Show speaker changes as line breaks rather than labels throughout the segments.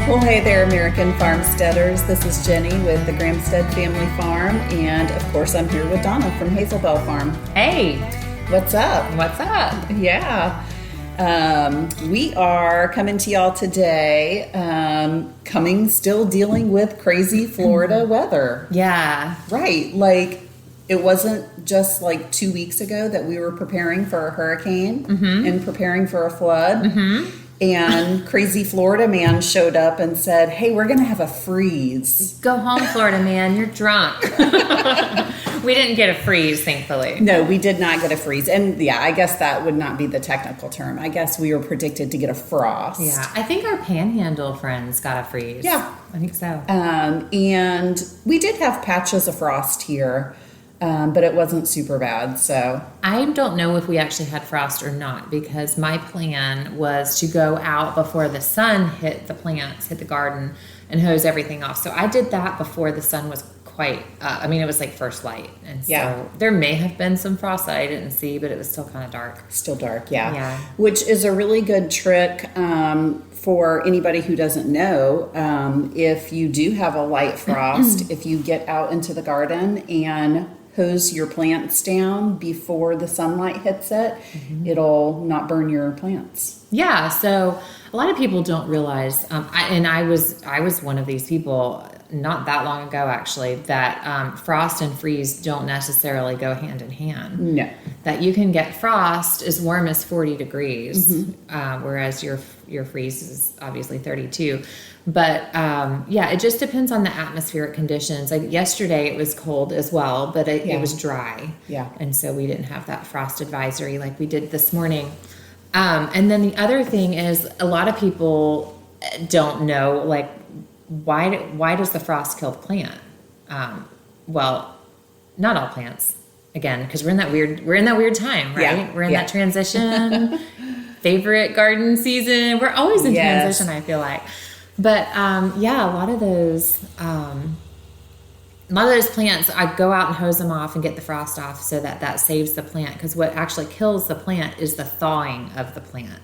Well, hey there, American Farmsteadhers. This is Jenny with the Gramstead Family Farm, and of course, I'm here with Donna from Hazelbell Farm.
Hey,
what's up?
What's up?
Yeah, we are coming to y'all today. Still dealing with crazy Florida weather.
Yeah,
right. Like it wasn't just like 2 weeks ago that we were preparing for a hurricane and preparing for a flood. And crazy Florida man showed up and said, hey, we're going to have a freeze.
Go home, Florida man. You're drunk. We didn't get a freeze, thankfully.
No, we did not get a freeze. And yeah, I guess that would not be the technical term. I guess we were predicted to get a frost.
Yeah, I think our panhandle friends got a freeze.
Yeah.
I think so.
And we did have patches of frost here. But it wasn't super bad, so.
I don't know if we actually had frost or not, because my plan was to go out before the sun hit the plants, hit the garden, and hose everything off. So I did that before the sun was quite, it was like first light. And so there may have been some frost that I didn't see, but it was still kind of dark.
Still dark, yeah. Which is a really good trick for anybody who doesn't know. If you do have a light frost, if you get out into the garden and hose your plants down before the sunlight hits it, it'll not burn your plants.
Yeah, so a lot of people don't realize, I was one of these people not that long ago actually, that frost and freeze don't necessarily go hand in hand.
No.
That you can get frost as warm as 40 degrees, whereas your freeze is obviously 32. But it just depends on the atmospheric conditions. Like yesterday it was cold as well, but it was dry. Yeah. And so we didn't have that frost advisory like we did this morning. And then the other thing is a lot of people don't know, like, why does the frost kill the plant? Well, not all plants, again, because we're in that weird time, right?
Yeah.
We're in that transition, favorite garden season. We're always in transition, I feel like. But a lot of those plants, I go out and hose them off and get the frost off so that saves the plant. Because what actually kills the plant is the thawing of the plant.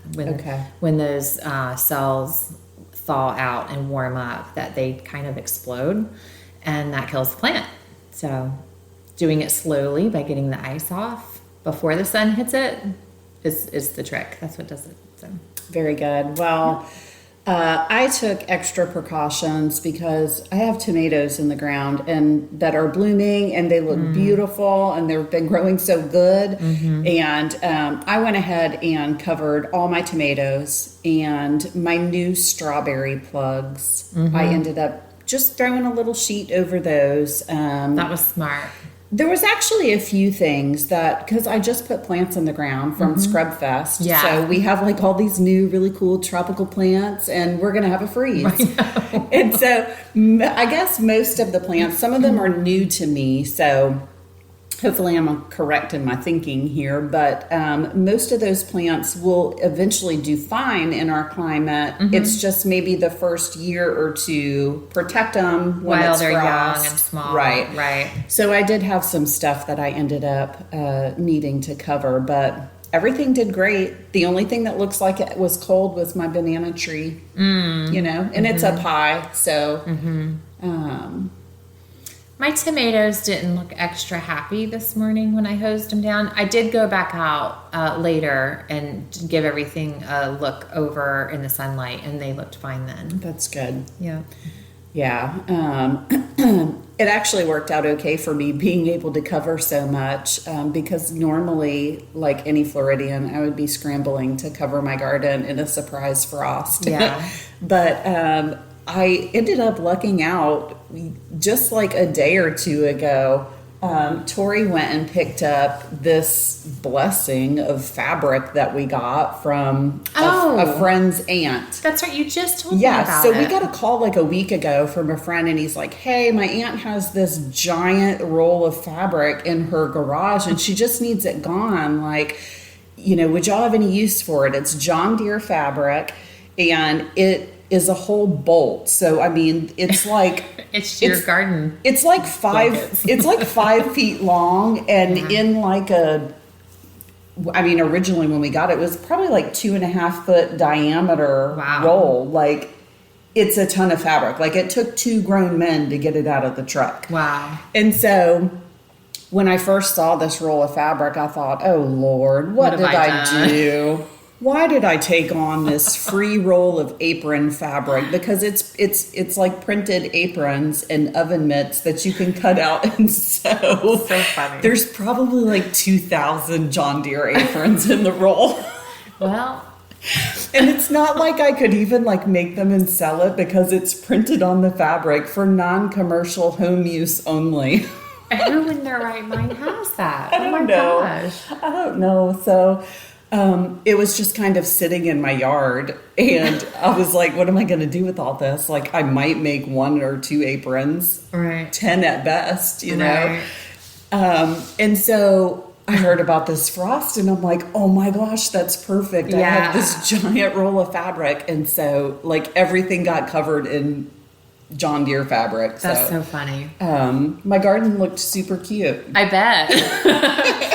When those cells thaw out and warm up, that they kind of explode, and that kills the plant. So doing it slowly by getting the ice off before the sun hits it is the trick. That's what does it. So
very good. Well, I took extra precautions because I have tomatoes in the ground and that are blooming and they look beautiful and they've been growing so good. And I went ahead and covered all my tomatoes and my new strawberry plugs. I ended up just throwing a little sheet over those.
That was smart.
There was actually a few things because I just put plants in the ground from Scrub Fest. Yeah. So we have like all these new really cool tropical plants and we're going to have a freeze. And so I guess most of the plants, some of them are new to me. So hopefully I'm correct in my thinking here, but most of those plants will eventually do fine in our climate. It's just maybe the first year or two, protect them
while they're young and small.
Right. So I did have some stuff that I ended up needing to cover, but everything did great. The only thing that looks like it was cold was my banana tree, and it's up high. So,
my tomatoes didn't look extra happy this morning when I hosed them down. I did go back out later and give everything a look over in the sunlight, and they looked fine then.
That's good.
Yeah.
Yeah. It actually worked out okay for me being able to cover so much because normally, like any Floridian, I would be scrambling to cover my garden in a surprise frost.
Yeah.
But I ended up lucking out just like a day or two ago. Tori went and picked up this blessing of fabric that we got from a friend's aunt.
That's right. You just told me about
so
it.
We got a call like a week ago from a friend, and he's like, hey, my aunt has this giant roll of fabric in her garage, and she just needs it gone. Like, would y'all have any use for it? It's John Deere fabric, and it is a whole bolt. So I mean, it's like
it's your garden.
It's like 5 feet long, and in like originally when we got it, it was probably like 2.5 foot diameter roll. Like it's a ton of fabric. Like it took 2 grown men to get it out of the truck.
Wow.
And so when I first saw this roll of fabric, I thought, oh Lord, what did I do? Why did I take on this free roll of apron fabric? Because it's like printed aprons and oven mitts that you can cut out and sew.
So funny.
There's probably like 2,000 John Deere aprons in the roll.
Well,
and it's not like I could even like make them and sell it because it's printed on the fabric for non-commercial home use only.
Who in their right mind has that?
I don't know.
Gosh.
I don't know. So it was just kind of sitting in my yard, and I was like, what am I going to do with all this? Like, I might make 1 or 2 aprons,
right?
10 at best, you know? And so I heard about this frost, and I'm like, oh my gosh, that's perfect.
Yeah.
I have this giant roll of fabric. And so, like, everything got covered in John Deere fabric.
That's so funny.
My garden looked super cute.
I bet.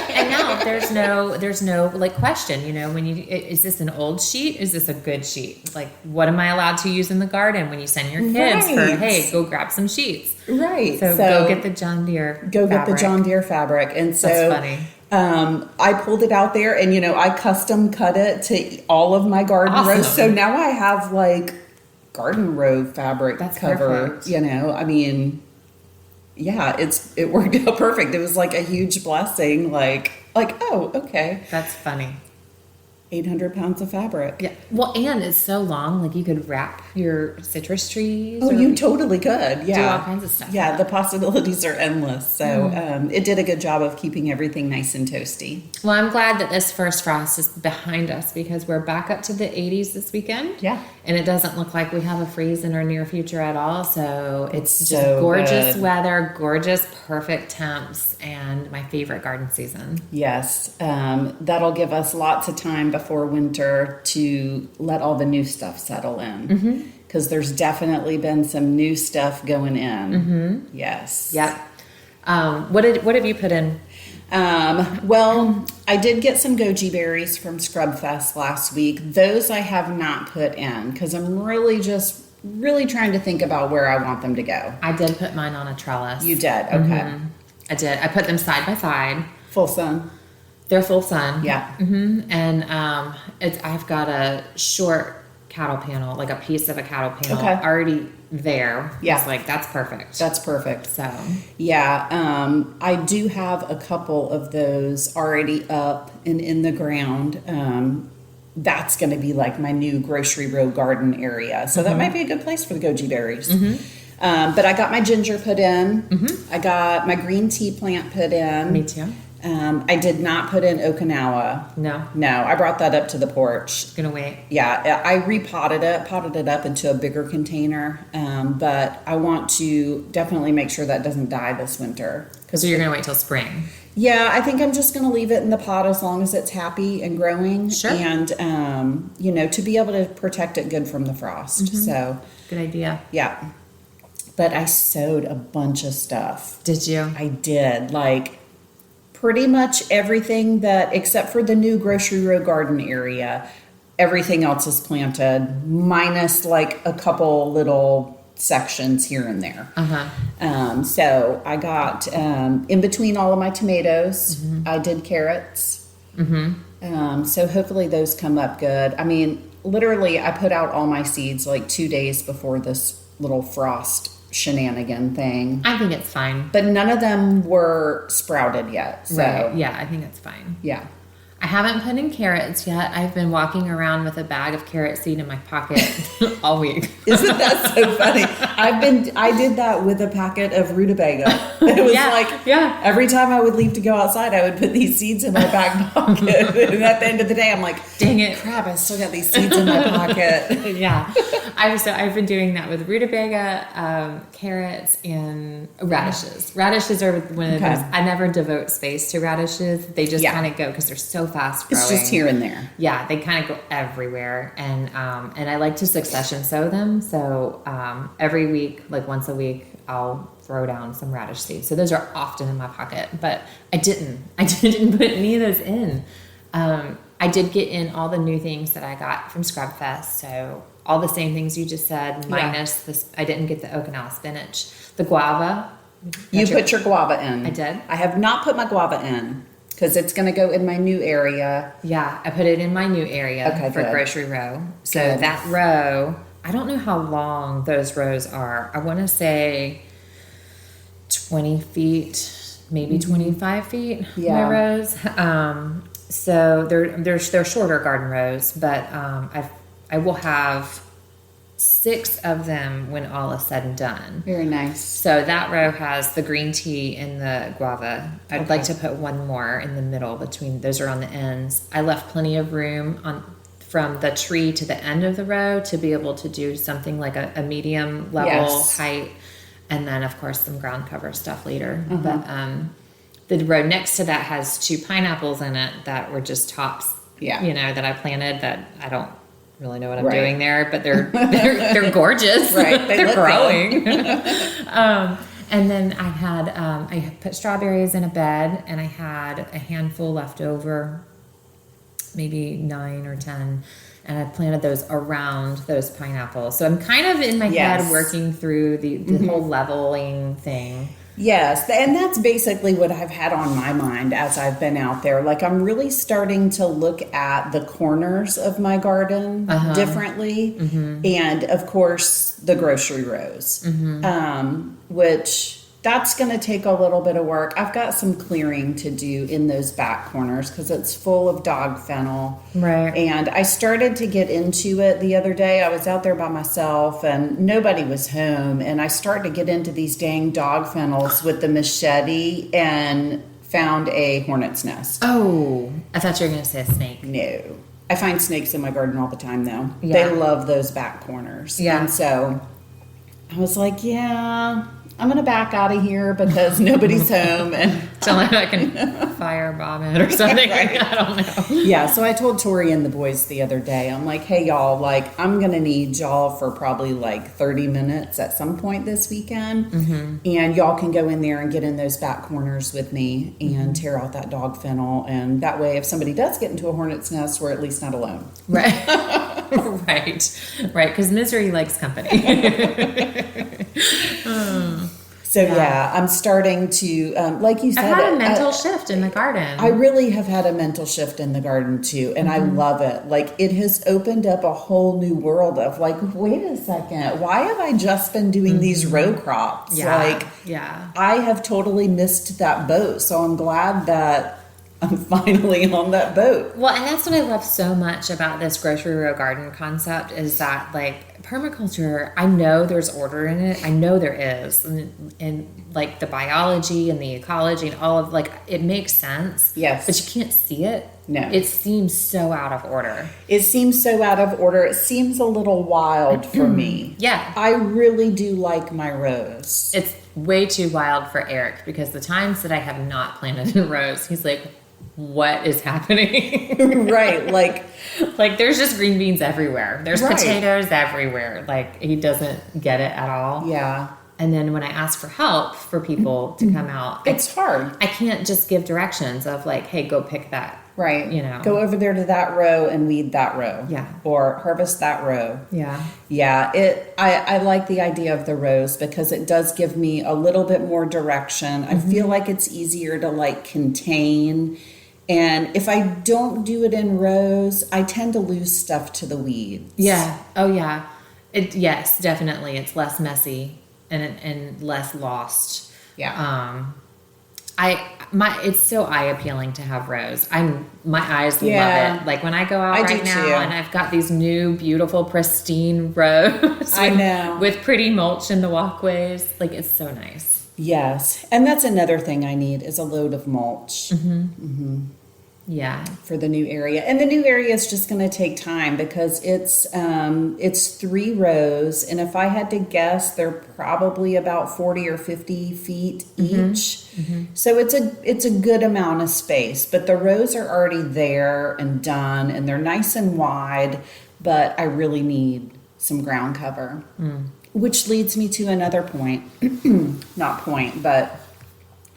And now there's no like question, you know, when is this an old sheet? Is this a good sheet? Like, what am I allowed to use in the garden when you send your kids for, hey, go grab some sheets.
Right.
So go get the John Deere
Get the John Deere fabric. And so
that's funny.
I pulled it out there, and, you know, I custom cut it to all of my garden rows. So now I have like garden row fabric cover, perfect. You know, I mean, yeah, it worked out perfect. It was like a huge blessing. Like, oh, okay.
That's funny.
800 pounds of fabric.
Yeah. Well, and it's so long, like you could wrap your citrus trees.
Oh, you totally could. Yeah.
Do all kinds of stuff.
Yeah, the possibilities are endless. So it did a good job of keeping everything nice and toasty.
Well, I'm glad that this first frost is behind us because we're back up to the 80s this weekend.
Yeah.
And it doesn't look like we have a freeze in our near future at all. So it's just
so
gorgeous
good.
Weather, gorgeous, perfect temps, and my favorite garden season.
Yes. That'll give us lots of time before winter to let all the new stuff settle in. Because there's definitely been some new stuff going in. Yes.
Yep. What have you put in?
Well, I did get some goji berries from Scrubfest last week. Those I have not put in because I'm really trying to think about where I want them to go.
I did put mine on a trellis.
You did? Okay.
I did. I put them side by side.
Full sun?
They're full sun.
Yeah.
And I've got a short cattle panel, like a piece of a cattle panel already there.
Yeah.
It's like, that's perfect.
That's perfect.
So.
Yeah. I do have a couple of those already up and in the ground. That's going to be like my new grocery row garden area. So that might be a good place for the goji berries. But I got my ginger put in. I got my green tea plant put in.
Me too.
I did not put in Okinawa.
No,
I brought that up to the porch.
Gonna wait.
Yeah, I potted it up into a bigger container. But I want to definitely make sure that doesn't die this winter.
So you're gonna wait till spring?
Yeah, I think I'm just gonna leave it in the pot as long as it's happy and growing.
Sure.
And you know, to be able to protect it good from the frost. So
good idea.
Yeah. But I sowed a bunch of stuff.
Did you?
I did. Like pretty much everything that, except for the new grocery row garden area, everything else is planted, minus like a couple little sections here and there. So I got, in between all of my tomatoes, I did carrots. So hopefully those come up good. I mean, literally I put out all my seeds like 2 days before this little frost shenanigan thing.
I think it's fine.
But none of them were sprouted yet. So
right. Yeah, I think it's fine.
Yeah.
I haven't put in carrots yet. I've been walking around with a bag of carrot seed in my pocket all week.
Isn't that so funny? I did that with a packet of rutabaga. It was every time I would leave to go outside, I would put these seeds in my back pocket. And at the end of the day, I'm like, dang it, crap, I still got these seeds in my pocket.
Yeah. I've been doing that with rutabaga, carrots, and radishes. Radishes are one of those. I never devote space to radishes. They just kind of go because they're so fast growing.
It's just here and there.
Yeah, they kind of go everywhere, and I like to succession sow them. So every week, like once a week, I'll throw down some radish seeds. So those are often in my pocket, but I didn't put any of those in. I did get in all the new things that I got from Scrub Fest. So all the same things you just said, minus this. I didn't get the Okinawa spinach, the guava.
You put your guava in.
I did.
I have not put my guava in because it's going to go in my new area.
Yeah, I put it in my new area for grocery row. So that row, I don't know how long those rows are. I want to say 20 feet, maybe 25 feet. My rows. So they're shorter garden rows, but I will have 6 of them when all is said and done.
Very nice.
So that row has the green tea and the guava. I'd like to put one more in the middle between, those are on the ends. I left plenty of room from the tree to the end of the row to be able to do something like a medium level height. And then of course some ground cover stuff later. But the row next to that has 2 pineapples in it that were just tops, that I planted that I don't really know what I'm doing there, but they're gorgeous.
Right.
They're growing. And then I put strawberries in a bed, and I had a handful left over, maybe 9 or 10, and I planted those around those pineapples. So I'm kind of in my head working through the whole leveling thing.
Yes, and that's basically what I've had on my mind as I've been out there. Like, I'm really starting to look at the corners of my garden differently. And, of course, the grocery rows, which that's going to take a little bit of work. I've got some clearing to do in those back corners because it's full of dog fennel.
Right.
And I started to get into it the other day. I was out there by myself and nobody was home. And I started to get into these dang dog fennels with the machete and found a hornet's nest.
Oh, I thought you were going to say a snake.
No. I find snakes in my garden all the time, though.
Yeah.
They love those back corners.
Yeah.
And so I was like, I'm going to back out of here because nobody's home. And
Tell me I can firebomb it or something. I don't know.
Yeah, so I told Tori and the boys the other day, I'm like, hey, y'all, like, I'm going to need y'all for probably like 30 minutes at some point this weekend. And y'all can go in there and get in those back corners with me and tear out that dog fennel. And that way, if somebody does get into a hornet's nest, we're at least not alone.
Right. Right. Because misery likes company.
So yeah, I'm starting to, like you said,
I've had a mental shift in the garden.
I really have had a mental shift in the garden too, and I love it. Like, it has opened up a whole new world of like, wait a second, why have I just been doing these row crops?
Yeah.
I have totally missed that boat, so I'm glad that I'm finally on that boat.
Well, and that's what I love so much about this grocery row garden concept is that, like, permaculture, I know there's order in it. I know there is. And like the biology and the ecology and all of, like, it makes sense.
Yes.
But you can't see it.
No.
It seems so out of order.
It seems so out of order. It seems a little wild for me.
Yeah.
I really do like my rows.
It's way too wild for Eric because the times that I have not planted in rows, he's like, what is happening?
Right. Like
there's just green beans everywhere. There's potatoes everywhere. Like, he doesn't get it at all.
Yeah.
And then when I ask for help for people to come out,
It's hard.
I can't just give directions of like, hey, go pick that.
Right.
You know.
Go over there to that row and weed that row.
Yeah.
Or harvest that row.
Yeah.
Yeah. I like the idea of the rows because it does give me a little bit more direction. I feel like it's easier to like contain. And if I don't do it in rows, I tend to lose stuff to the weeds.
Yeah. Oh yeah. Yes, definitely. It's less messy and less lost.
Yeah.
It's so eye appealing to have rows. My eyes love it. Like when I go out right now
too.
and I've got these new beautiful pristine rows.
I know.
With pretty mulch in the walkways. Like, it's so nice.
Yes. And that's another thing I need is a load of mulch.
Yeah.
For the new area. And the new area is just going to take time because it's 3 rows. And if I had to guess, they're probably about 40 or 50 feet each. So it's a good amount of space, but the rows are already there and done and they're nice and wide, but I really need some ground cover, which leads me to another point, but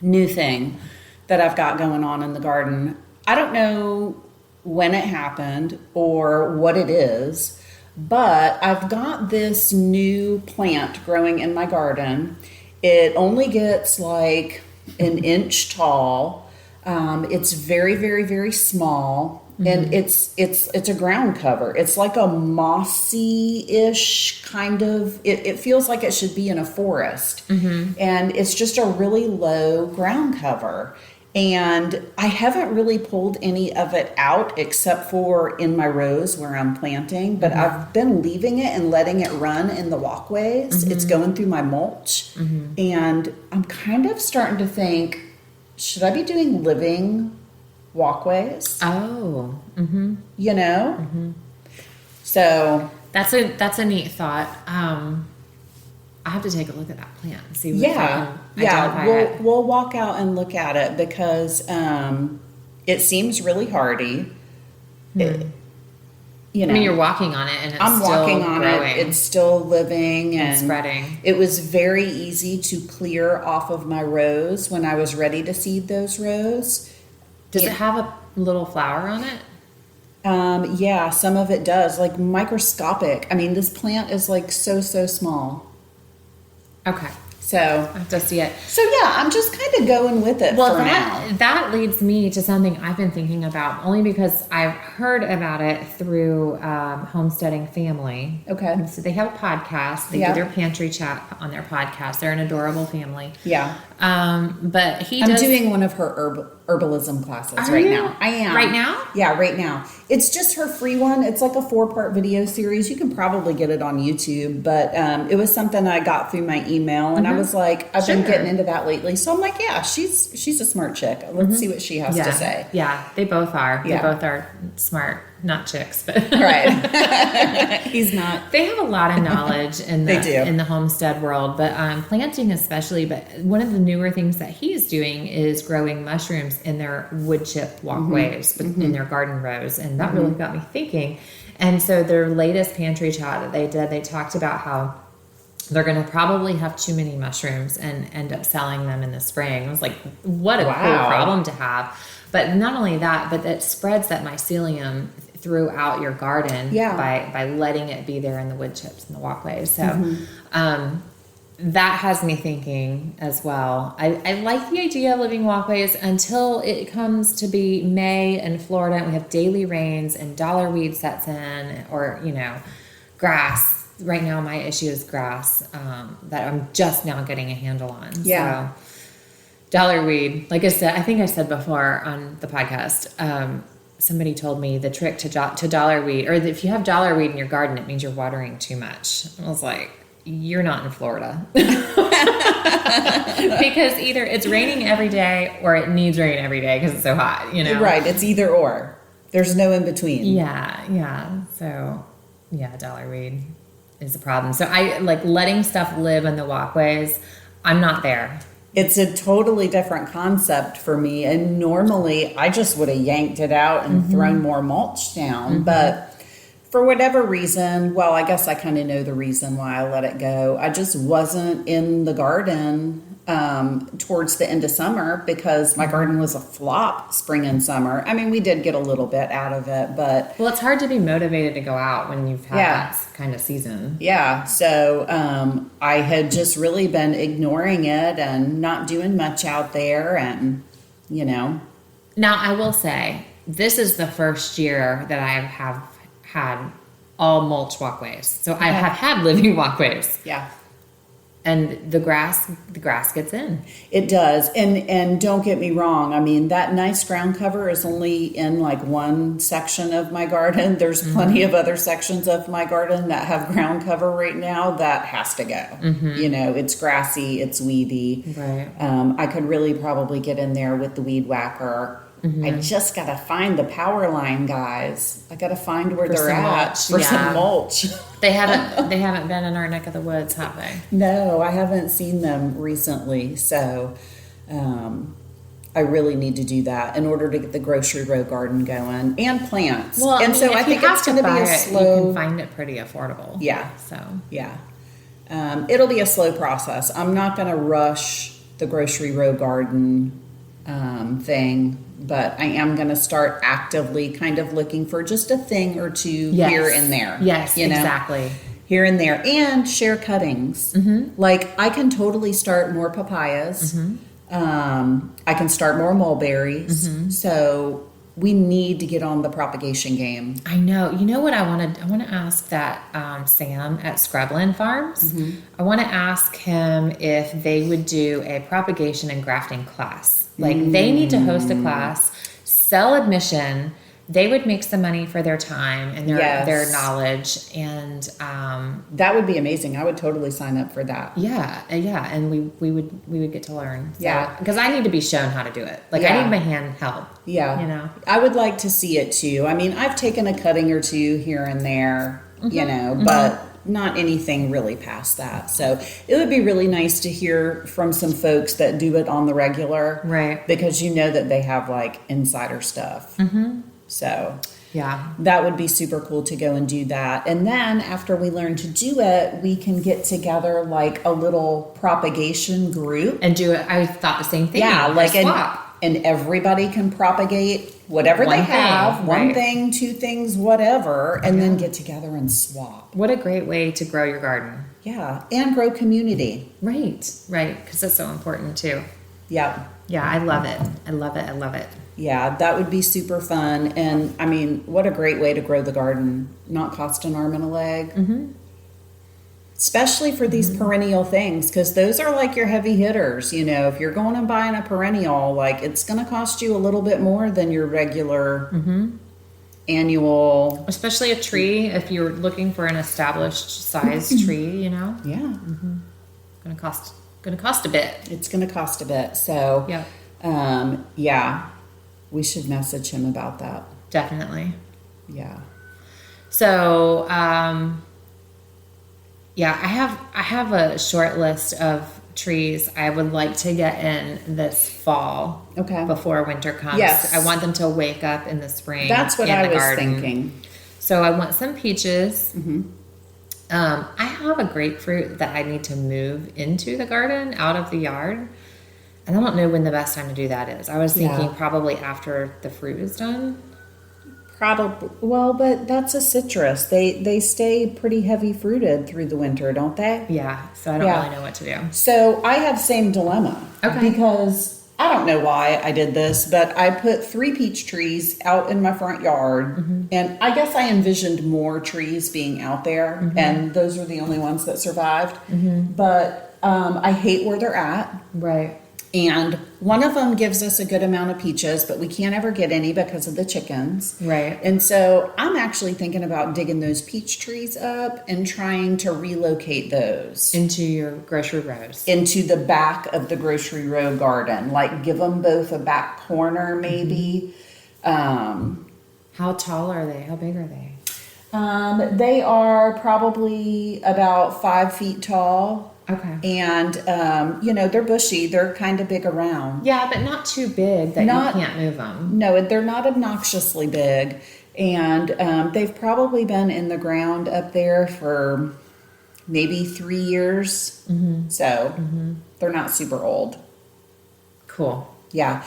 new thing that I've got going on in the garden. I don't know when it happened or what it is, but I've got this new plant growing in my garden. It only gets like an inch tall. It's very, very, very small. And it's a ground cover. It's like a mossy-ish kind of, it feels like it should be in a forest. And it's just a really low ground cover. And I haven't really pulled any of it out except for in my rows where I'm planting, but I've been leaving it and letting it run in the walkways. It's going through my mulch. And I'm kind of starting to think, should I be doing living walkways?
Oh.
You know? So
That's a neat thought. I have to take a look at that plant and see what
we'll walk out and look at it because it seems really hardy. You know,
I mean, you're walking on it and it's
I'm
still
walking on
growing.
it. It's still living and
spreading.
It was very easy to clear off of my rows when I was ready to seed those rows.
Does it have a little flower on it?
Yeah, some of it does, like microscopic. I mean, this plant is like so small.
Okay.
So
I have to see it.
So yeah, I'm just kind of going with it for now.
That leads me to something I've been thinking about, only because I've heard about it through Homesteading Family.
Okay.
So they have a podcast. They do their pantry chat on their podcast. They're an adorable family.
Yeah.
But
I'm doing one of her herbalism classes now. I am.
Right now?
Yeah, right now. It's just her free one. It's like a 4-part video series. You can probably get it on YouTube, but it was something I got through my email, and I was like, I've been getting into that lately. So I'm like, yeah, she's a smart chick. Let's see what she has to say.
Yeah, they both are.
Yeah.
They both are smart. Not chicks, but
right. He's not.
They have a lot of knowledge in the homestead world, but planting especially. But one of the newer things that he's doing is growing mushrooms in their wood chip walkways, in their garden rows, and that really got me thinking. And so their latest pantry chat that they did, they talked about how they're going to probably have too many mushrooms and end up selling them in the spring. I was like, what a cool problem to have. But not only that, but that spreads that mycelium throughout your garden by letting it be there in the wood chips and the walkways. So that has me thinking as well. I like the idea of living walkways until it comes to be May in Florida and we have daily rains and dollar weed sets in, or, grass. Right now my issue is grass that I'm just now getting a handle on. So dollar weed, like I said, I think I said before on the podcast, somebody told me the trick to dollar weed, or if you have dollar weed in your garden, it means you're watering too much. I was like, you're not in Florida. Because either it's raining every day or it needs rain every day because it's so hot,
Right, it's either or. There's no in between.
Yeah. So, dollar weed is a problem. So I like letting stuff live in the walkways. I'm not there.
It's a totally different concept for me. And normally I just would have yanked it out and thrown more mulch down. But for whatever reason, well, I guess I kind of know the reason why I let it go. I just wasn't in the garden towards the end of summer because my garden was a flop spring and summer. I mean, we did get a little bit out of it, but...
Well, it's hard to be motivated to go out when you've had that kind of season.
Yeah, so I had just really been ignoring it and not doing much out there and, Now,
I will say, this is the first year that I have had all mulch walkways. So I have had living walkways.
Yeah.
And the grass gets in.
It does. And don't get me wrong. I mean, that nice ground cover is only in like one section of my garden. There's plenty of other sections of my garden that have ground cover right now that has to go. It's grassy, it's weedy.
Right.
I could really probably get in there with the weed whacker. I just got to find the power line guys. I got to find where they're at for some mulch.
They haven't been in our neck of the woods, have they?
No, I haven't seen them recently. So I really need to do that in order to get the grocery row garden going and plants.
Well,
and so I think it's going to be a slow.
You can find it pretty affordable.
Yeah.
So
it'll be a slow process. I'm not going to rush the grocery row garden thing but I am going to start actively kind of looking for just a thing or two here and there.
Yes, exactly.
Here and there, and share cuttings. Like I can totally start more papayas. I can start more mulberries. So we need to get on the propagation game.
I know. You know what I want to ask that Sam at Scrubland Farms. I want to ask him if they would do a propagation and grafting class. Like they need to host a class, sell admission. They would make some money for their time and their knowledge, and
that would be amazing. I would totally sign up for that.
Yeah, and we would get to learn. So, because I need to be shown how to do it. Like I need my hand held.
Yeah,
you know,
I would like to see it too. I mean, I've taken a cutting or two here and there, you know, but not anything really past that. So it would be really nice to hear from some folks that do it on the regular,
right?
Because you know that they have like insider stuff. So
yeah,
that would be super cool to go and do that. And then after we learn to do it, we can get together like a little propagation group
and do it. I thought the same thing.
Yeah, like and everybody can propagate whatever they have, one thing, two things, whatever, and then get together and swap.
What a great way to grow your garden.
Yeah, and grow community.
Right, because that's so important too.
Yeah.
Yeah, I love it. I love it.
Yeah, that would be super fun. And I mean, what a great way to grow the garden, not cost an arm and a leg. Especially for these perennial things, because those are like your heavy hitters. You know, if you're going and buying a perennial, like it's going to cost you a little bit more than your regular annual.
Especially a tree, if you're looking for an established size tree, you know.
Yeah.
Going to cost a bit.
It's going to cost a bit. So, yeah, we should message him about that.
Definitely.
Yeah.
So, yeah, I have a short list of trees I would like to get in this fall.
Okay.
Before winter comes.
Yes.
I want them to wake up in the spring.
That's what I was thinking.
So I want some peaches. I have a grapefruit that I need to move into the garden, out of the yard. And I don't know when the best time to do that is. I was thinking probably after the fruit is done.
Probably. Well, but that's a citrus. They stay pretty heavy fruited through the winter, don't they?
Yeah. So I don't really know what to do.
So I have same dilemma.
Okay.
Because I don't know why I did this, but I put 3 peach trees out in my front yard. And I guess I envisioned more trees being out there. And those are the only ones that survived. But I hate where they're at.
Right.
And one of them gives us a good amount of peaches, but we can't ever get any because of the chickens.
Right.
And so I'm actually thinking about digging those peach trees up and trying to relocate those
into your grocery rows.
Into the back of the grocery row garden. Like give them both a back corner maybe.
How tall are they? How big are they?
They are probably about 5 feet tall.
Okay.
And, you know, they're bushy. They're kind of big around.
Yeah, but not too big that you can't move them.
No, they're not obnoxiously big. And they've probably been in the ground up there for maybe 3 years. So they're not super old.
Cool.
Yeah.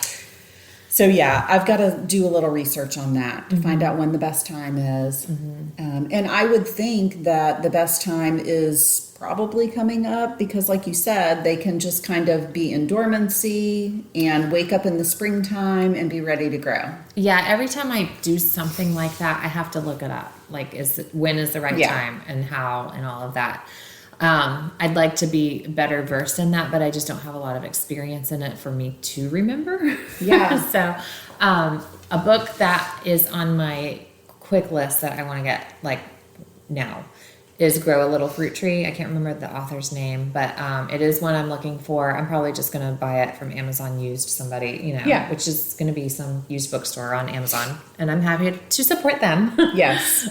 So, yeah, I've got to do a little research on that to find out when the best time is. And I would think that the best time is probably coming up because, like you said, they can just kind of be in dormancy and wake up in the springtime and be ready to grow.
Yeah, every time I do something like that, I have to look it up. Like, when is the right time and how and all of that. I'd like to be better versed in that, but I just don't have a lot of experience in it for me to remember.
Yeah.
So, a book that is on my quick list that I want to get like now is Grow a Little Fruit Tree. I can't remember the author's name, but it is one I'm looking for. I'm probably just going to buy it from Amazon used, somebody, which is going to be some used bookstore on Amazon, and I'm happy to support them.
Yes.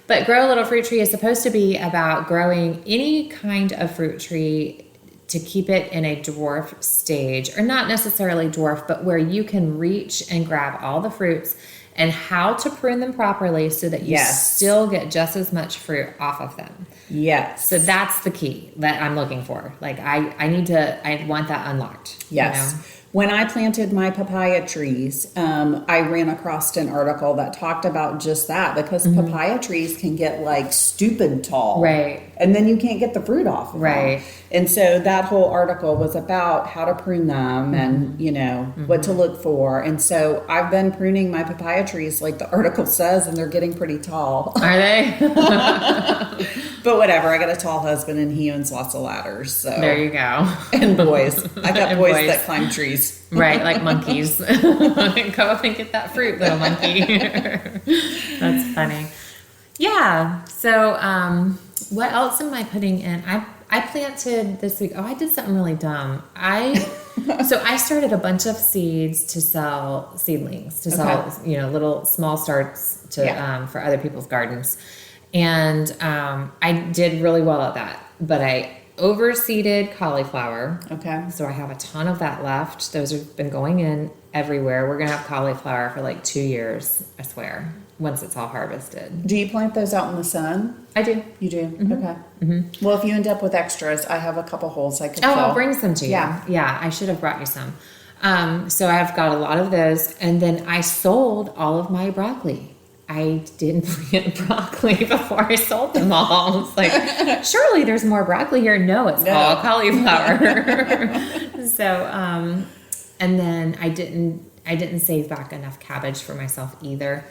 But Grow a Little Fruit Tree is supposed to be about growing any kind of fruit tree to keep it in a dwarf stage, or not necessarily dwarf, but where you can reach and grab all the fruits and how to prune them properly so that you still get just as much fruit off of them.
Yes.
So that's the key that I'm looking for. Like I want that unlocked.
Yes. When I planted my papaya trees, I ran across an article that talked about just that, because papaya trees can get like stupid tall.
Right.
And then you can't get the fruit off of
Right.
them. And so that whole article was about how to prune them and, you know, what to look for. And so I've been pruning my papaya trees like the article says, and they're getting pretty tall.
Are they?
But whatever, I got a tall husband and he owns lots of ladders. So
There you go.
And boys. I got
And
boys
boys.
that climb trees.
Right, like monkeys. Go up and get that fruit, little monkey. That's funny. Yeah. So, what else am I putting in? I planted this week. Oh, I did something really dumb. So I started a bunch of seeds to sell, seedlings to sell, you know, little small starts to for other people's gardens, and I did really well at that. But I overseeded cauliflower.
Okay.
So I have a ton of that left. Those have been going in everywhere. We're gonna have cauliflower for like 2 years, I swear, once it's all harvested.
Do you plant those out in the sun?
I do.
You do? Okay. Well, if you end up with extras, I have a couple holes I could fill.
I'll bring some to you.
Yeah.
Yeah, I should have brought you some. So I've got a lot of those. And then I sold all of my broccoli. I didn't plant broccoli before I sold them all. I was like, surely there's more broccoli here. No, it's all cauliflower. So, and then I didn't save back enough cabbage for myself either.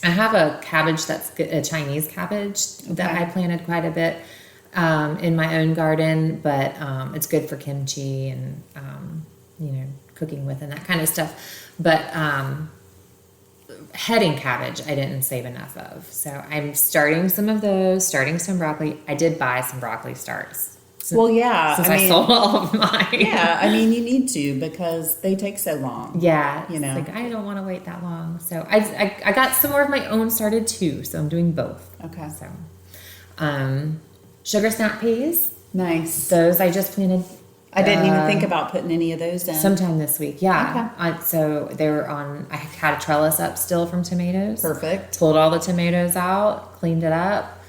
I have a cabbage that's good, a Chinese cabbage that I planted quite a bit in my own garden, but it's good for kimchi and you know, cooking with and that kind of stuff. But heading cabbage I didn't save enough of, so I'm starting some of those. Starting some broccoli. I did buy some broccoli starts.
Well, yeah.
Since I sold all of mine.
Yeah, I mean, you need to, because they take so long.
Yeah,
you know,
like I don't want to wait that long. So I got some more of my own started too. So I'm doing both.
Okay.
So, sugar snap peas.
Nice.
Those I just planted.
I didn't even think about putting any of those in.
Sometime this week. Yeah.
Okay.
So they were on. I had a trellis up still from tomatoes.
Perfect.
Pulled all the tomatoes out, cleaned it up.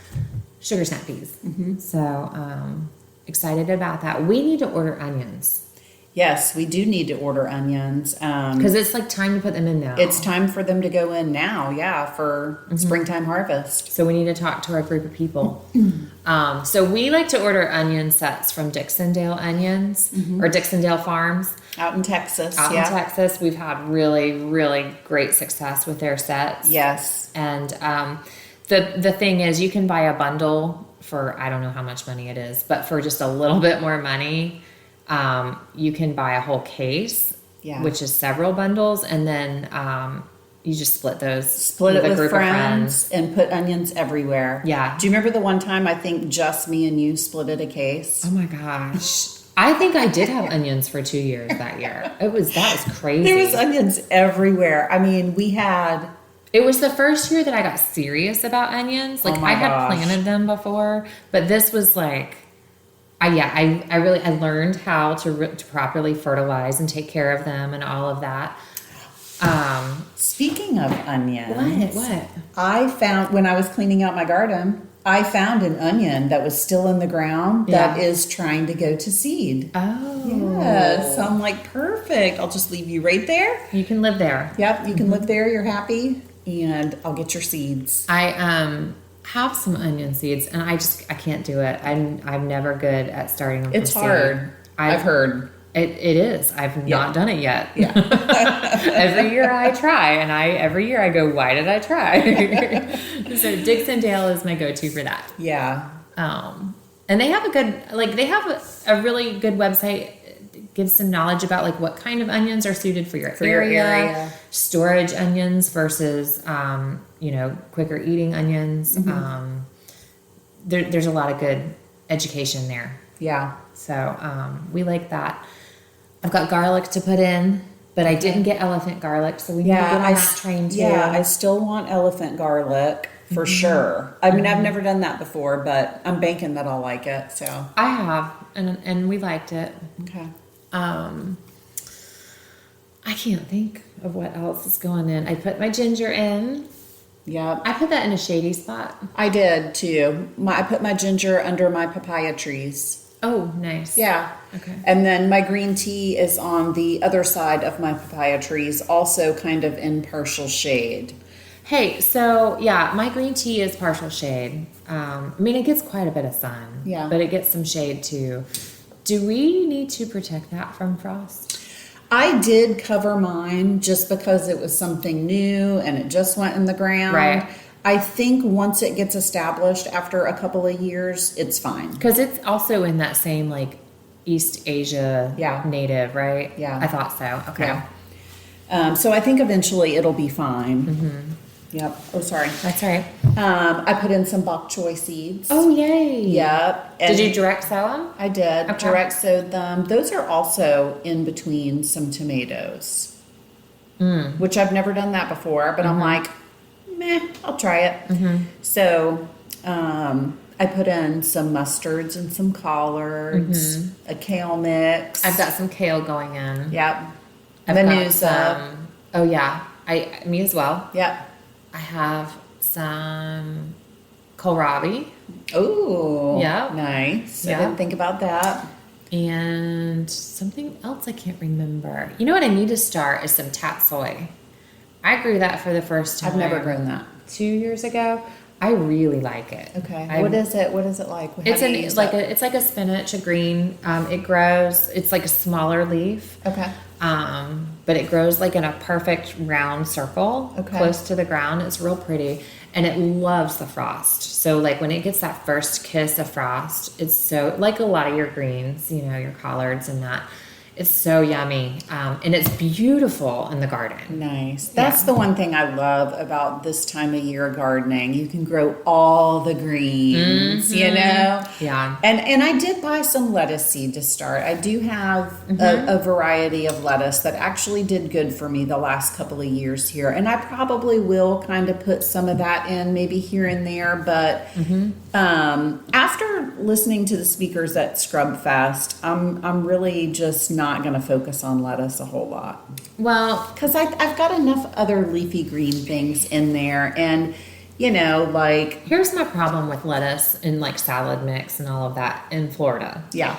Sugar snap peas. So excited about that. We need to order onions.
Yes, we do need to order onions.
Because it's like time to put them in now.
It's time for them to go in now, for springtime harvest.
So we need to talk to our group of people. So we like to order onion sets from Dixondale Onions or Dixondale Farms.
Out in Texas,
Out in Texas. We've had really, really great success with their sets.
Yes.
And the thing is, you can buy a bundle for, I don't know how much money it is, but for just a little bit more money, you can buy a whole case, which is several bundles, and then you just split those.
Split it with friends and put onions everywhere.
Yeah.
Do you remember the one time I think just me and you splitted a case?
Oh my gosh. I think I did have onions for 2 years that year. That was crazy.
There was onions everywhere. I mean,
it was the first year that I got serious about onions. Like I had planted them before, but this was like, I learned how to properly fertilize and take care of them and all of that.
Speaking of onions,
What?
I found when I was cleaning out my garden, I found an onion that was still in the ground that is trying to go to seed.
Oh.
Yes. So I'm like, perfect. I'll just leave you right there.
You can live there.
Yep. You can live there. You're happy. And I'll get your seeds.
I have some onion seeds, and I can't do it. I'm never good at starting them.
It's hard. I've heard.
It is. I've not done it yet.
Yeah.
Every year I try, and every year I go, why did I try? So Dixondale is my go-to for that.
Yeah.
And they have a really good website. It gives some knowledge about like what kind of onions are suited for your area. Storage onions versus quicker eating onions. There's a lot of good education there.
Yeah.
So we like that. I've got garlic to put in, but I didn't get elephant garlic, so we need to get on that train too.
Yeah, I still want elephant garlic for sure. I mean, I've never done that before, but I'm banking that I'll like it. So
I have, and we liked it.
Okay.
I can't think of what else is going in. I put my ginger in.
Yeah.
I put that in a shady spot.
I did too. I put my ginger under my papaya trees.
Oh, nice.
Yeah.
Okay.
And then my green tea is on the other side of my papaya trees, also kind of in partial shade.
Hey, so yeah, my green tea is partial shade. I mean, it gets quite a bit of sun.
Yeah.
But it gets some shade too. Do we need to protect that from frost?
I did cover mine just because it was something new and it just went in the ground.
Right.
I think once it gets established after a couple of years, it's fine.
Because it's also in that same like East Asia native, right?
Yeah.
I thought so. Okay.
Yeah. So I think eventually it'll be fine.
Mm-hmm.
Yep. Oh, sorry.
That's right.
I put in some bok choy seeds.
Oh, yay.
Yep.
Did you direct sow them?
I did.
Okay.
Direct sowed them. Those are also in between some tomatoes, which I've never done that before, but I'm like, meh, I'll try it. So I put in some mustards and some collards, a kale mix.
I've got some kale going in.
Yep.
I've got
Manusa.
some. Oh, yeah. Me as well.
Yep.
I have some kohlrabi
Oh,
Yeah.
nice. I
Yeah.
didn't think about that.
and something else I can't remember. You know what I need to start is some tatsoi. I grew that for the first time.
I've never grown that.
2 years ago. I really like it.
Okay. What is it? What is it like? How
It's
do you use
like
that?
it's like a spinach, a green. It grows. It's like a smaller leaf.
Okay.
But it grows like in a perfect round circle,
Okay.
close to the ground. It's real pretty, and it loves the frost. So like when it gets that first kiss of frost, it's so like a lot of your greens, you know, your collards and that. It's so yummy, and it's beautiful in the garden.
Nice. That's the one thing I love about this time of year gardening. You can grow all the greens, you know?
Yeah.
And I did buy some lettuce seed to start. I do have a variety of lettuce that actually did good for me the last couple of years here. And I probably will kind of put some of that in maybe here and there. But after listening to the speakers at Scrub Fest, I'm really just not going to focus on lettuce a whole lot.
Well,
Because I've got enough other leafy green things in there. And, you know, like,
here's my problem with lettuce and like salad mix and all of that in Florida.
yeah,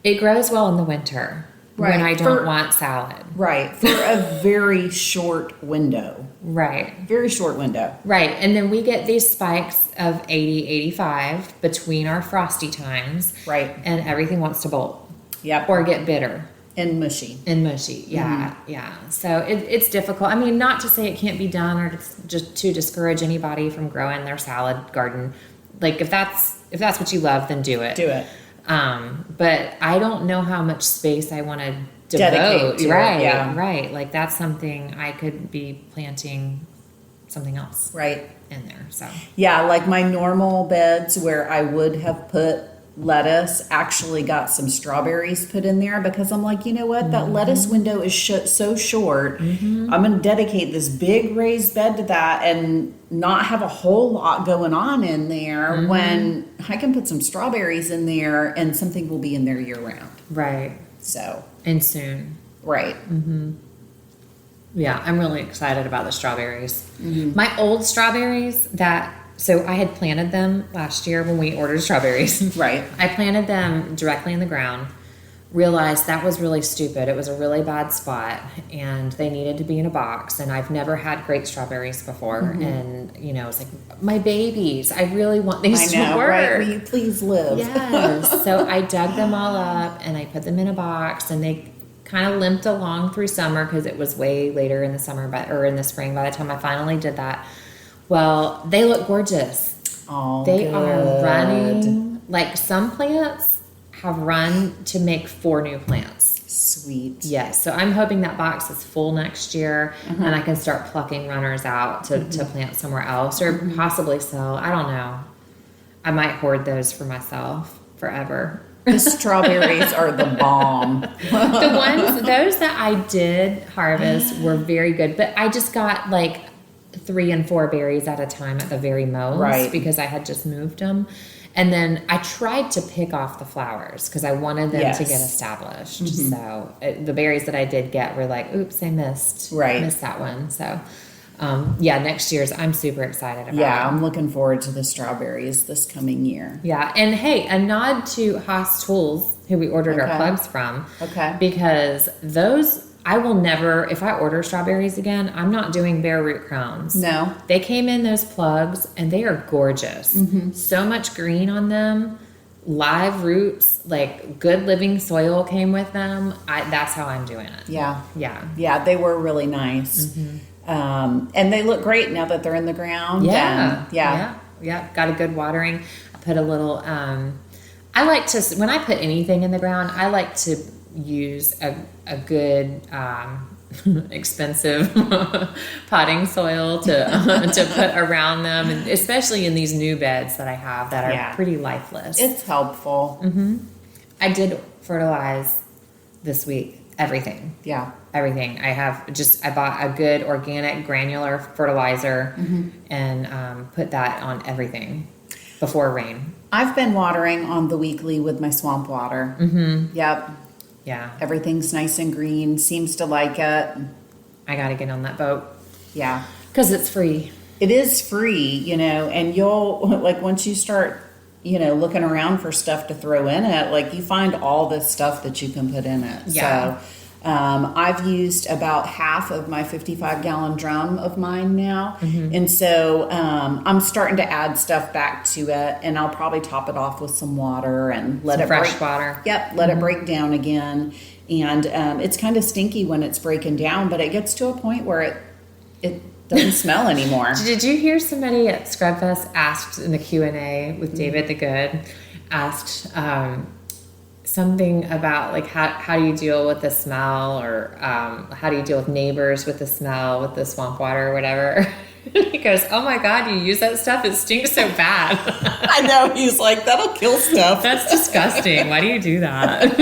It grows well in the winter when
Right.
I don't want salad.
right. For a very short window.
Right.
Very short window.
Right. And then we get these spikes of 80, 85 between our frosty times.
Right.
And everything wants to bolt
Yep.
or get bitter
And mushy.
and mushy. Yeah. Yeah. So it's difficult. I mean, not to say it can't be done or just to discourage anybody from growing their salad garden. Like if that's what you love, then do it.
Do it.
But I don't know how much space I want to
Dedicate
devote.
to it,
Right.
yeah.
Right. Like that's something I could be planting something else
Right.
in there. So
Yeah, like my normal beds where I would have put lettuce actually got some strawberries put in there because I'm like, you know what? That lettuce window is so short. I'm going to dedicate this big raised bed to that and not have a whole lot going on in there when I can put some strawberries in there and something will be in there year round.
right.
So,
And soon.
right.
Yeah, I'm really excited about the strawberries. My old strawberries so I had planted them last year when we ordered strawberries.
Right.
I planted them directly in the ground, realized that was really stupid. It was a really bad spot and they needed to be in a box. And I've never had great strawberries before. And, you know, it's like, my babies, I really want these
I know,
to work.
right? Will you please live?
Yes. So I dug them all up and I put them in a box and they kind of limped along through summer because it was way later in the summer, or in the spring by the time I finally did that. Well, they look gorgeous.
Oh,
They
good.
are running. Like some plants have run to make 4 new plants.
Sweet.
Yes. So I'm hoping that box is full next year and I can start plucking runners out to plant somewhere else or possibly sell. I don't know. I might hoard those for myself forever.
The strawberries are the bomb.
Those that I did harvest were very good, but I just got like 3 and 4 berries at a time at the very most,
Right.
because I had just moved them. And then I tried to pick off the flowers because I wanted them to get
Yes.
established. So the berries that I did get were like, oops, I missed
Right.
that one. So, next year's I'm super excited about.
Yeah, I'm looking forward to the strawberries this coming year.
Yeah, and hey, a nod to Haas Tools, who we ordered our plugs from.
Okay.
Because those, I will never, if I order strawberries again, I'm not doing bare root crowns.
No.
They came in those plugs, and they are gorgeous. So much green on them. Live roots, like good living soil came with them. That's how I'm doing it.
Yeah.
Yeah.
Yeah, they were really nice. And they look great now that they're in the ground.
Yeah.
Yeah.
Got a good watering. I put a little, I like to, when I put anything in the ground, I like to use a good, expensive potting soil to put around them, and especially in these new beds that I have that are pretty lifeless.
It's helpful.
I did fertilize this week. Everything.
Yeah.
Everything. I bought a good organic granular fertilizer and put that on everything before rain.
I've been watering on the weekly with my swamp water. Yep.
Yeah.
Everything's nice and green. Seems to like it.
I got to get on that boat.
Yeah.
Because it's free.
It is free, and you'll, like, once you start, looking around for stuff to throw in it, like, you find all this stuff that you can put in it.
Yeah.
So, I've used about half of my 55-gallon drum of mine now. And so, I'm starting to add stuff back to it, and I'll probably top it off with some water and let it
fresh
break.
water.
Yep. Let it break down again. And, it's kind of stinky when it's breaking down, but it gets to a point where it doesn't smell anymore.
Did you hear somebody at Scrubfest asked in the Q&A with David the Good, asked something about, like, how do you deal with the smell, or how do you deal with neighbors with the smell, with the swamp water or whatever? He goes, oh my God, you use that stuff? It stinks so bad.
I know. He's like, that'll kill stuff.
That's disgusting. Why do you do that?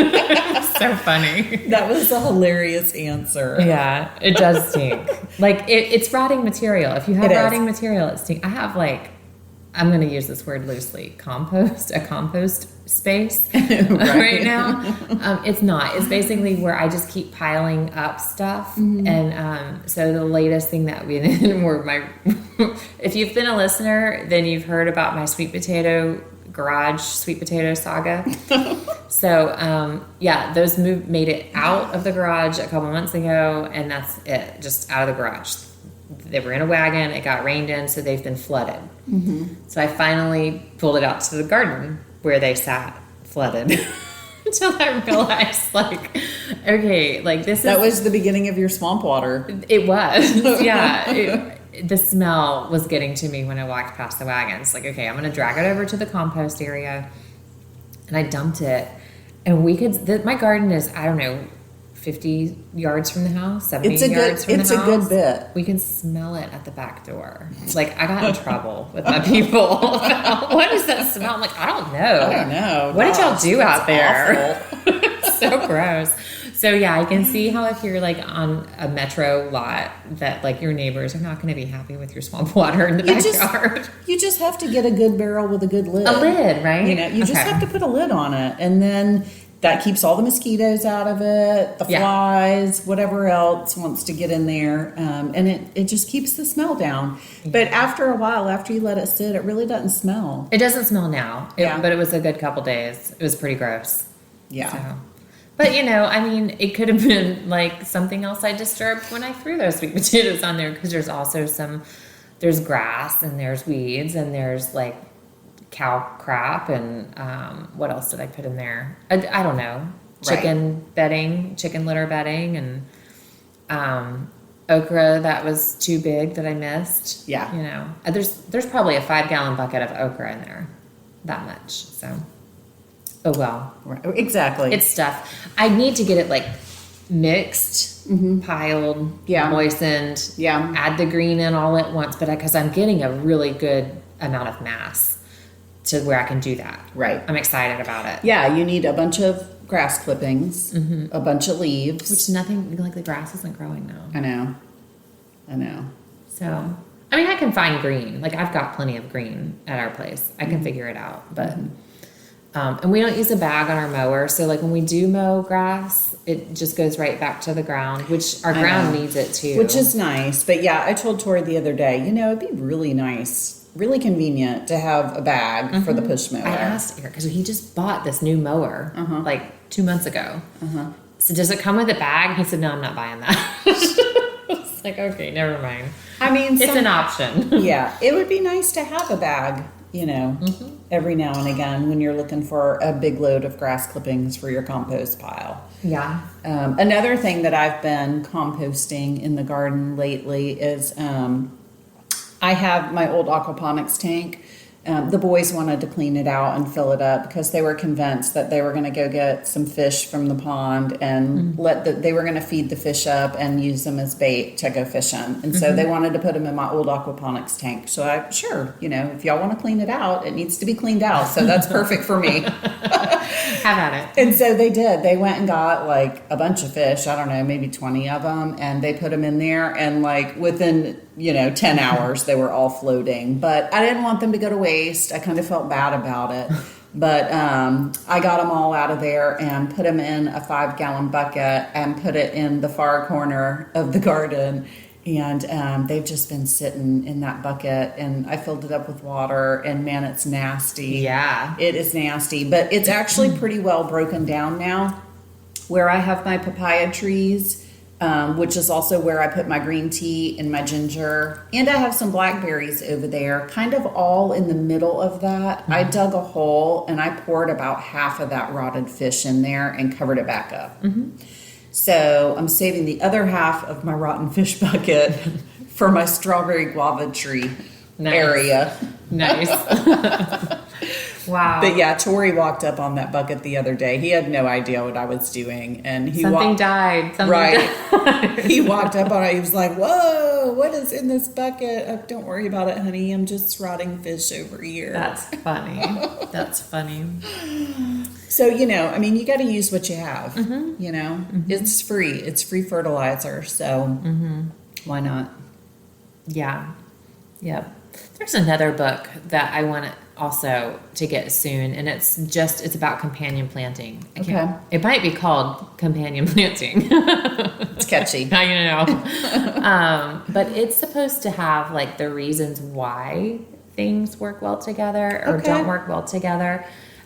So funny.
That was a hilarious answer.
Yeah, it does stink. Like, it's rotting material. If you have rotting material, it stinks. I have, like, I'm going to use this word loosely, a compost space right now. It's not. It's basically where I just keep piling up stuff. And so the latest thing that we did were if you've been a listener, then you've heard about my garage sweet potato saga. So, those made it out of the garage a couple months ago, and that's it, just out of the garage. They were in a wagon, it got rained in, so they've been flooded. So I finally pulled it out to the garden where they sat flooded. Until I realized, like, okay, like, that
was the beginning of your swamp water.
It was, yeah. The smell was getting to me when I walked past the wagon. It's like, okay, I'm going to drag it over to the compost area. And I dumped it. And my garden is, I don't know, 50 yards from the house, 70 yards from the house.
It's a good bit.
We can smell it at the back door. Like, I got in trouble with my people. What is that smell? I'm like, I don't know. What did y'all do out there? So gross. So yeah, I can see how if you're, like, on a metro lot, that, like, your neighbors are not going to be happy with your swamp water in the backyard.
You just have to get a good barrel with a good lid.
A lid, right?
You just have to put a lid on it, and then that keeps all the mosquitoes out of it, the flies, whatever else wants to get in there, and it just keeps the smell down. But after a while, after you let it sit, it really doesn't smell.
It doesn't smell now, but it was a good couple days. It was pretty gross.
Yeah.
So. But, I mean, it could have been, like, something else I disturbed when I threw those sweet potatoes on there, because there's also there's grass, and there's weeds, and there's, like, cow crap, and what else did I put in there? I don't know. Chicken litter bedding, and okra that was too big that I missed.
Yeah.
There's probably a 5-gallon bucket of okra in there. That much. So, oh well.
Right. Exactly.
It's stuff. I need to get it, like, mixed, piled, moistened.
Yeah.
Add the green in all at once, but because I'm getting a really good amount of mass to where I can do that.
Right.
I'm excited about it.
Yeah, you need a bunch of grass clippings, a bunch of leaves.
Which nothing, like, the grass isn't growing now.
I know.
So, I mean, I can find green. Like, I've got plenty of green at our place. I can figure it out. But And we don't use a bag on our mower. So like when we do mow grass, it just goes right back to the ground, which our ground needs it too.
Which is nice. But yeah, I told Tori the other day, it'd be really nice, really convenient to have a bag for the push mower.
I asked Eric because he just bought this new mower like 2 months ago. So does it come with a bag? He said, no, I'm not buying that. It's like, okay, never mind.
I mean,
it's an option.
Yeah, it would be nice to have a bag, every now and again when you're looking for a big load of grass clippings for your compost pile.
Yeah.
Another thing that I've been composting in the garden lately is I have my old aquaponics tank. The boys wanted to clean it out and fill it up because they were convinced that they were going to go get some fish from the pond and they were going to feed the fish up and use them as bait to go fishing. And so they wanted to put them in my old aquaponics tank. So if y'all want to clean it out, it needs to be cleaned out. So that's perfect for me.
Have at it.
And so they did. They went and got like a bunch of fish. I don't know, maybe 20 of them. And they put them in there. And like within, 10 hours, they were all floating. But I didn't want them to go to waste. I kind of felt bad about it. But I got them all out of there and put them in a 5-gallon bucket and put it in the far corner of the garden. And they've just been sitting in that bucket, and I filled it up with water, and man, it's nasty.
Yeah.
It is nasty, but it's actually pretty well broken down now. Where I have my papaya trees, which is also where I put my green tea and my ginger, and I have some blackberries over there, kind of all in the middle of that. I dug a hole, and I poured about half of that rotted fish in there and covered it back up. So I'm saving the other half of my rotten fish bucket for my strawberry guava tree area.
Nice. Wow.
But yeah, Tori walked up on that bucket the other day. He had no idea what I was doing. And
Something died.
He walked up on it. He was like, whoa, what is in this bucket? Oh, don't worry about it, honey. I'm just rotting fish over here.
That's funny. That's funny.
So, you got to use what you have, It's free. It's free fertilizer. So why not?
Yeah. Yep. There's another book that I want also to get soon, and it's about companion planting. It might be called Companion Planting.
It's catchy.
I know. But it's supposed to have like the reasons why things work well together or don't work well together.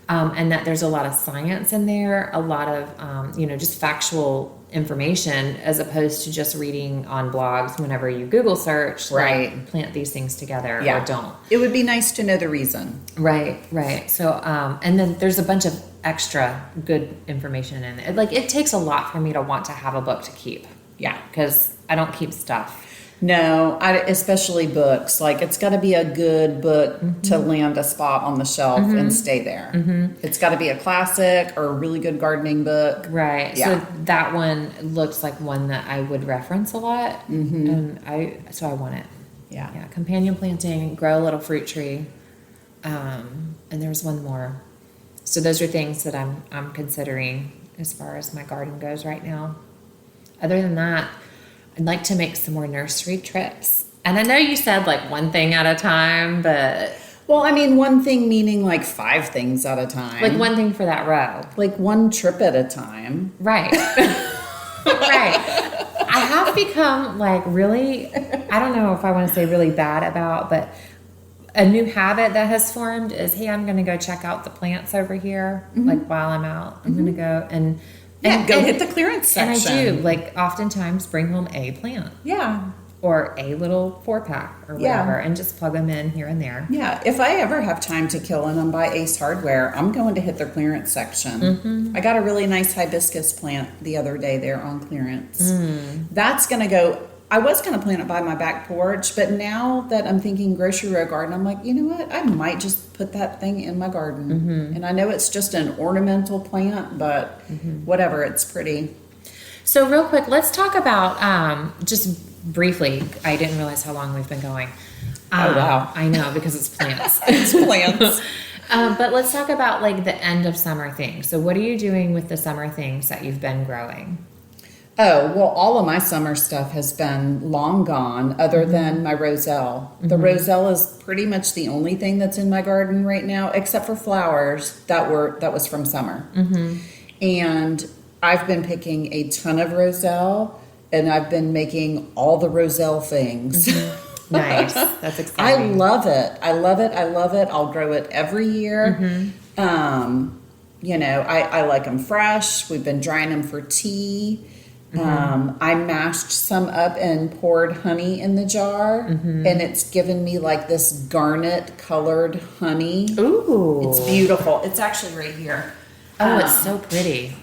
And that there's a lot of science in there, a lot of, just factual information as opposed to just reading on blogs whenever you Google search, like, plant these things together or don't.
It would be nice to know the reason.
Right. So, and then there's a bunch of extra good information in it. Like, it takes a lot for me to want to have a book to keep. Yeah. Because I don't keep stuff.
No, especially books. Like, it's got to be a good book to land a spot on the shelf and stay there. It's got to be a classic or a really good gardening book.
Right. Yeah. So that one looks like one that I would reference a lot. And I want it. Yeah. Companion planting, grow a little fruit tree. And there's one more. So those are things that I'm considering as far as my garden goes right now. Other than that, I'd like to make some more nursery trips. And I know you said like one thing at a time, but...
Well, I mean, one thing meaning like 5 things at a time.
Like one thing for that row.
Like one trip at a time.
Right. Right. I have become like really, I don't know if I want to say really bad about, but a new habit that has formed is, hey, I'm going to go check out the plants over here. Like while I'm out, I'm going to go and
hit the clearance section.
And I do, like, oftentimes bring home a plant.
Yeah.
Or a little 4-pack or whatever, and just plug them in here and there.
Yeah. If I ever have time to kill and I'm by Ace Hardware, I'm going to hit their clearance section. I got a really nice hibiscus plant the other day there on clearance. That's going to go... I was going to plant it by my back porch, but now that I'm thinking grocery row garden, I'm like, you know what? I might just put that thing in my garden. And I know it's just an ornamental plant, but whatever, it's pretty.
So real quick, let's talk about, just briefly, I didn't realize how long we've been going.
Oh, wow.
I know, because it's plants.
It's plants.
But let's talk about like the end of summer things. So what are you doing with the summer things that you've been growing?
Oh, well, all of my summer stuff has been long gone other than my roselle. The roselle is pretty much the only thing that's in my garden right now, except for flowers that was from summer. And I've been picking a ton of roselle, and I've been making all the roselle things.
Nice. That's
I
exciting.
love it. I love it. I love it. I'll grow it every year. You know, I like them fresh. We've been drying them for tea. I mashed some up and poured honey in the jar, and it's given me like this garnet colored honey.
Ooh.
It's beautiful. It's actually right here.
Oh, it's so pretty.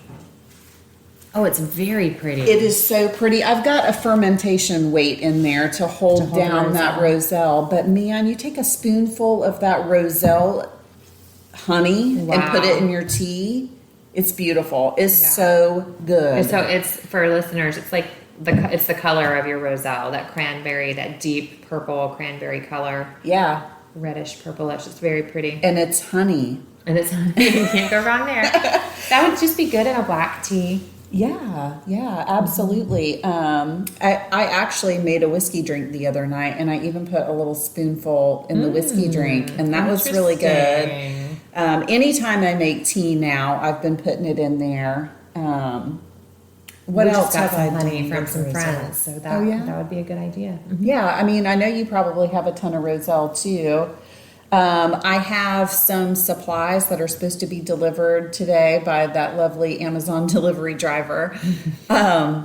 Oh, it's very pretty.
It is so pretty. I've got a fermentation weight in there to hold down that roselle. But man, you take a spoonful of that roselle honey and put it in your tea. It's beautiful. It's so good.
And so it's, for listeners, it's like it's the color of your roselle, that cranberry, that deep purple cranberry color.
Yeah.
Reddish purplish. It's very pretty.
And it's honey.
And it's honey. You can't go wrong there. That would just be good in a black tea.
Yeah, absolutely. I actually made a whiskey drink the other night, and I even put a little spoonful in the whiskey drink, and that was really good. Anytime I make tea now, I've been putting it in there. What else have I done?
Honey from some friends, so that would be a good idea.
Yeah, I mean, I know you probably have a ton of roselle too. I have some supplies that are supposed to be delivered today by that lovely Amazon delivery driver. I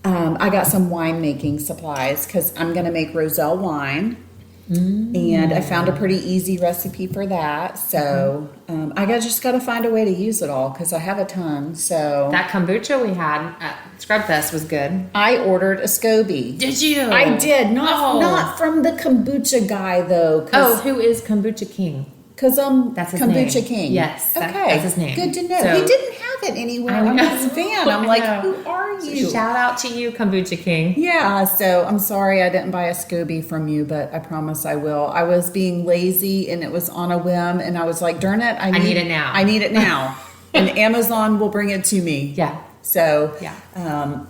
got some wine making supplies because I'm going to make roselle wine. And I found a pretty easy recipe for that. So I just got to find a way to use it all because I have a ton. So
that kombucha we had at Scrub Fest was good.
I ordered a SCOBY.
Did you?
I did. Not from the kombucha guy though.
Who is Kombucha King?
Because
that's his
Kombucha
name.
King.
Yes,
okay,
that's his name.
Good to know.
So,
he didn't have it anywhere on his van. I'm like, who are you?
Shout out to you, Kombucha King.
Yeah. So I'm sorry I didn't buy a SCOBY from you, but I promise I will. I was being lazy and it was on a whim, and I was like, darn it, I need it now. I need it now, and Amazon will bring it to me.
Yeah.
So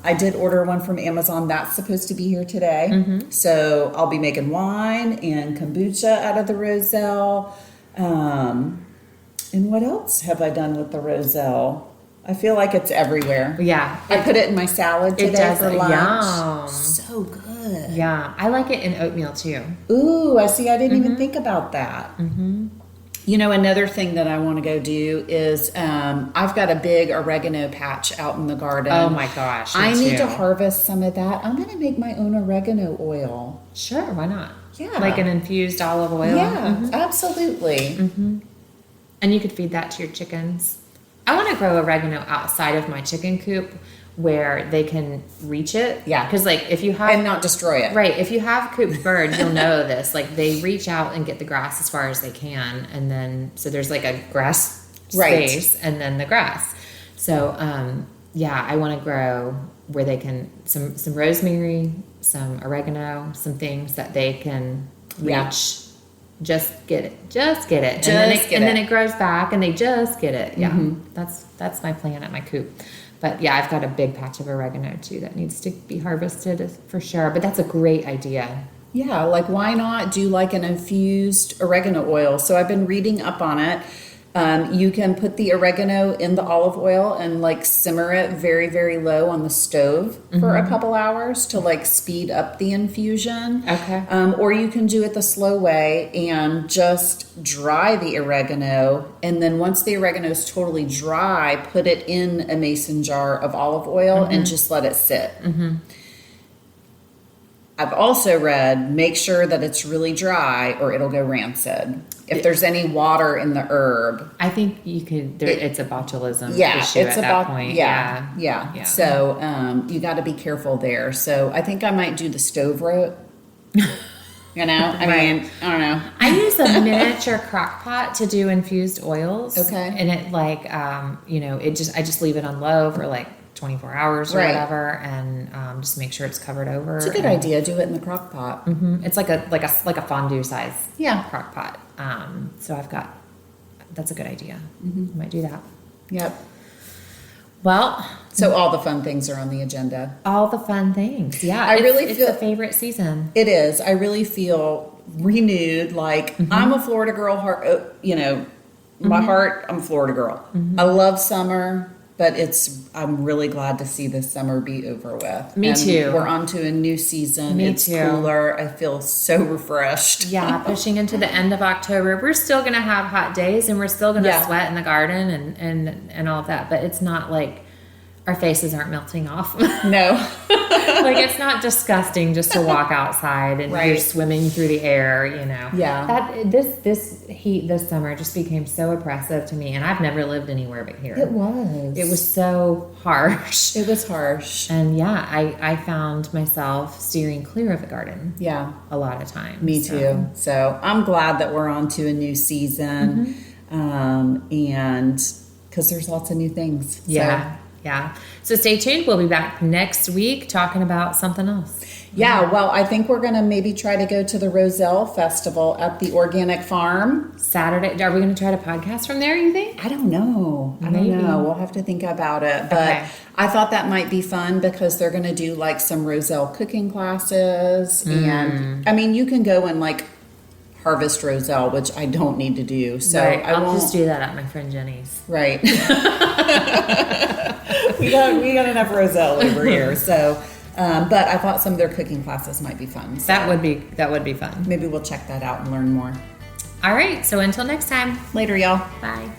I did order one from Amazon. That's supposed to be here today. So I'll be making wine and kombucha out of the roselle. And what else have I done with the roselle? I feel like it's everywhere.
Yeah.
I put it in my salad today for lunch.
Yum.
So good.
Yeah. I like it in oatmeal too.
Ooh, I see. I didn't even think about that. You know, another thing that I want to go do is I've got a big oregano patch out in the garden.
Oh my gosh.
I need to harvest some of that. I'm going to make my own oregano oil.
Sure. Why not?
Yeah.
Like an infused olive oil.
Yeah, absolutely.
And you could feed that to your chickens. I want to grow oregano outside of my chicken coop where they can reach it.
Yeah.
Because like if you have...
And not destroy it.
Right. If you have cooped birds, you'll know this. Like they reach out and get the grass as far as they can. And then, so there's like a grass space and then the grass. So, I want to grow where they can, some rosemary, some oregano, some things that they can reach. Just get it. And then it grows back and they just get it. Yeah. That's my plan at my coop. But yeah, I've got a big patch of oregano too that needs to be harvested for sure. But that's a great idea.
Yeah, like why not do like an infused oregano oil? So I've been reading up on it. You can put the oregano in the olive oil and like simmer it very, very low on the stove for a couple hours to like speed up the infusion.
Okay.
Or you can do it the slow way and just dry the oregano. And then once the oregano is totally dry, put it in a mason jar of olive oil and just let it sit. I've also read, make sure that it's really dry or it'll go rancid. If there's any water in the herb.
I think you could, it's a botulism issue at that point.
Yeah. So you got to be careful there. So I think I might do the stove root. You know, I mean, I don't know.
I use a miniature crock pot to do infused oils.
Okay.
And it like, I just leave it on low for like 24 hours or whatever, and just make sure it's covered over.
It's a good idea. Do it in the crock pot.
It's like a fondue size crock pot. So that's a good idea. I might do that.
Yep.
Well,
So all the fun things are on the agenda.
All the fun things. Yeah.
I really
it's
feel
the favorite season.
It is. I really feel renewed. Like I'm a Florida girl, my heart, I'm a Florida girl. I love summer, but I'm really glad to see this summer be over with.
Me too.
We're on to a new season.
Me
it's
too.
Cooler. I feel so refreshed.
Yeah, pushing into the end of October. We're still going to have hot days and we're still going to sweat in the garden and all of that. But it's not like our faces aren't melting off.
No.
Like it's not disgusting just to walk outside and you're swimming through the air,
Yeah.
This heat this summer just became so oppressive to me, and I've never lived anywhere but here.
It was.
It was so harsh.
It was harsh.
And yeah, I found myself steering clear of the garden.
Yeah.
A lot of times.
Me too. So I'm glad that we're on to a new season. And because there's lots of new things.
Yeah. Yeah. So stay tuned. We'll be back next week talking about something else.
Yeah. Well, I think we're going to maybe try to go to the Roselle Festival at the Organic Farm.
Saturday. Are we going to try to podcast from there, you think?
I don't know. I don't know. We'll have to think about it. But I thought that might be fun because they're going to do like some Roselle cooking classes. And I mean, you can go and like harvest Roselle, which I don't need to do. So
I'll just do that at my friend Jenny's.
Right. we got enough Roselle over here. So, but I thought some of their cooking classes might be fun. So
that would be fun.
Maybe we'll check that out and learn more.
All right. So until next time.
Later, y'all.
Bye.